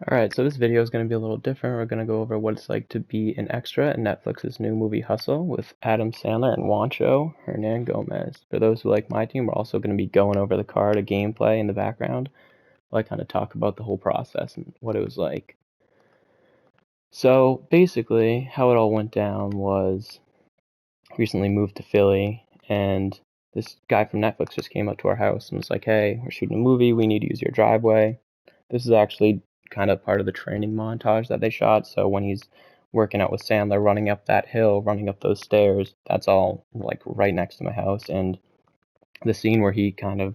Alright, so this video is going to be a little different. We're going to go over what it's like to be an extra in Netflix's new movie Hustle with Adam Sandler and Juancho Gomez. For those who like MyTeam, we're also going to be going over the card, a gameplay in the background. I kind of talk about the whole process and what it was like. So basically, how it all went down was recently moved to Philly, and this guy from Netflix just came up to our house and was like, "Hey, we're shooting a movie. We need to use your driveway." This is actually kind of part of the training montage that they shot. So when he's working out with Sandler, running up that hill, running up those stairs, that's all like right next to my house. And the scene where he kind of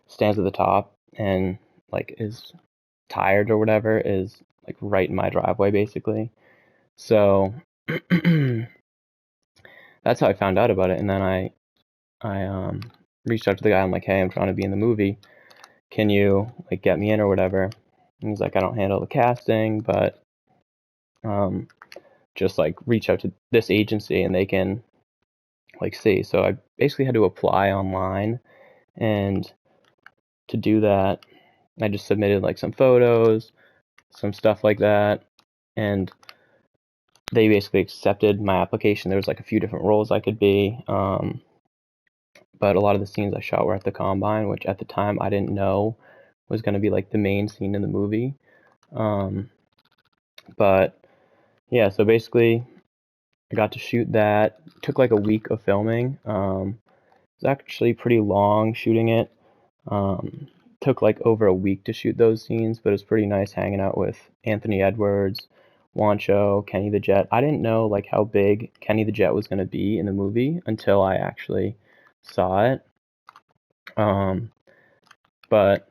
stands at the top and like is tired or whatever is like right in my driveway basically. So that's how I found out about it. And then I reached out to the guy. I'm like, "Hey, I'm trying to be in the movie. Can you like get me in or whatever?" And he's like, "I don't handle the casting, but just like reach out to this agency and they can like see." So I basically had to apply online, and to do that, I just submitted like some photos, some stuff like that, and they basically accepted my application. There was like a few different roles I could be, but a lot of the scenes I shot were at the combine, which at the time I didn't know was going to be like the main scene in the movie. But yeah, so basically I got to shoot that. It took like a week of filming. It was actually pretty long shooting it. Took like over a week to shoot those scenes, but it was pretty nice hanging out with Anthony Edwards, Juancho, Kenny the Jet. I didn't know like how big Kenny the Jet was going to be in the movie until I actually saw it. But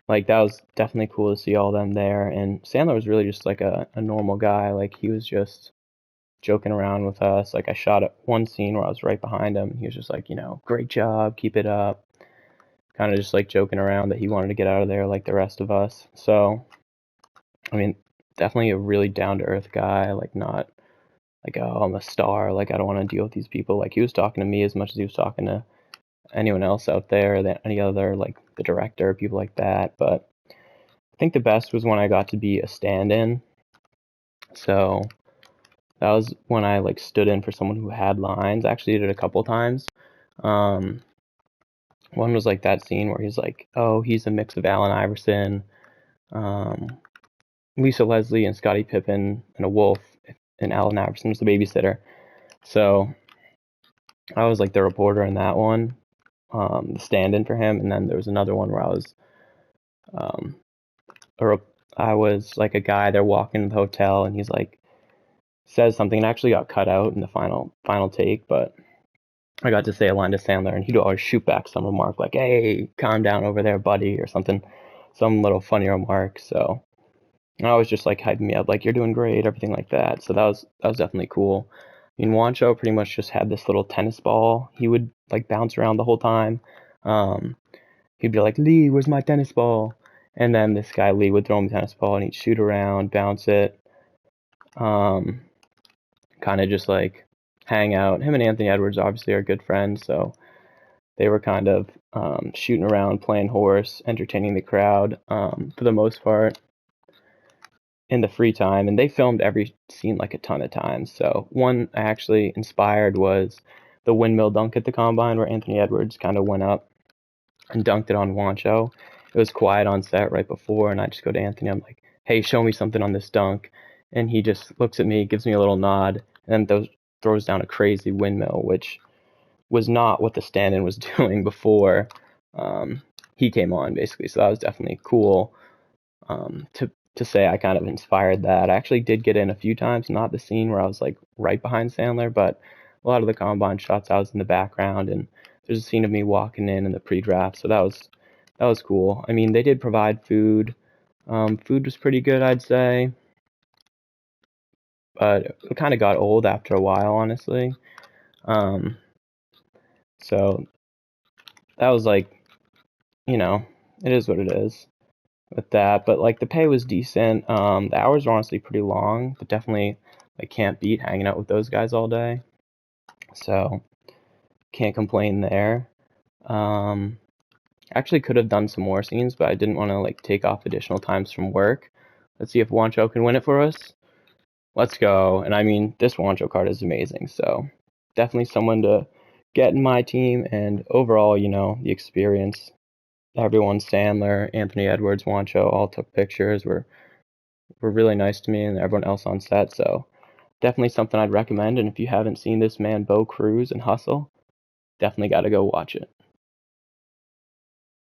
like that was definitely cool to see all them there. And Sandler was really just like a normal guy. Like he was just joking around with us. Like I shot at one scene where I was right behind him. He was just like, "Great job, keep it up." Kind of just like joking around that he wanted to get out of there like the rest of us. So, I mean, definitely a really down to earth guy. Like not like, "Oh, I'm a star. Like I don't want to deal with these people." Like he was talking to me as much as he was talking to anyone else out there, that any other like the director, people like that. But I think the best was when I got to be a stand-in. So that was when I like stood in for someone who had lines. I actually did it a couple times. Um, One was like that scene where he's like, "Oh, he's a mix of Allen Iverson, um, Lisa Leslie, and Scottie Pippen, and a wolf." And Allen Iverson was the babysitter. So I was like the reporter in that one, the stand-in for him. And then there was another one where um, I was like a guy there walking in the hotel, and he's like says something, and actually got cut out in the final take, but I got to say a line to Sandler, and he'd always shoot back some remark like, "Hey, calm down over there, buddy," or something, some little funny remark. So I was just like hyping me up, like, "You're doing great," everything like that. So that was definitely cool. I mean, Juancho pretty much just had this little tennis ball. He would like bounce around the whole time. Um, he'd be like, "Lee, where's my tennis ball?" And then this guy Lee would throw him the tennis ball, and he'd shoot around, bounce it, um, kind of just like hang out. Him and Anthony Edwards obviously are good friends, so they were kind of shooting around, playing horse, entertaining the crowd for the most part in the free time. And they filmed every scene like a ton of times. So one I actually inspired was the windmill dunk at the combine where Anthony Edwards kind of went up and dunked it on Juancho. It was quiet on set right before, and I just go to Anthony. I'm like, "Hey, show me something on this dunk." And he just looks at me, gives me a little nod, and then throws down a crazy windmill, which was not what the stand-in was doing before he came on, basically. So that was definitely cool to say I kind of inspired that. I actually did get in a few times, not the scene where I was like right behind Sandler, but a lot of the combine shots I was in the background, and there's a scene of me walking in the pre-draft. So that was cool. I mean, they did provide food. Food was pretty good, I'd say, but it kind of got old after a while, honestly. Um, so that was like, you know, it is what it is with that. But like the pay was decent. The hours were honestly pretty long, but definitely I can't beat hanging out with those guys all day. So can't complain there. Um, Actually could have done some more scenes, but I didn't want to like take off additional times from work. Let's see if Juancho can win it for us. Let's go. And I mean, this Juancho card is amazing, so definitely someone to get in my team. And overall, you know, the experience. Everyone, Sandler, Anthony Edwards, Juancho, all took pictures, were really nice to me, and everyone else on set. So definitely something I'd recommend. And if you haven't seen this man, Bo Cruz, and Hustle, definitely got to go watch it.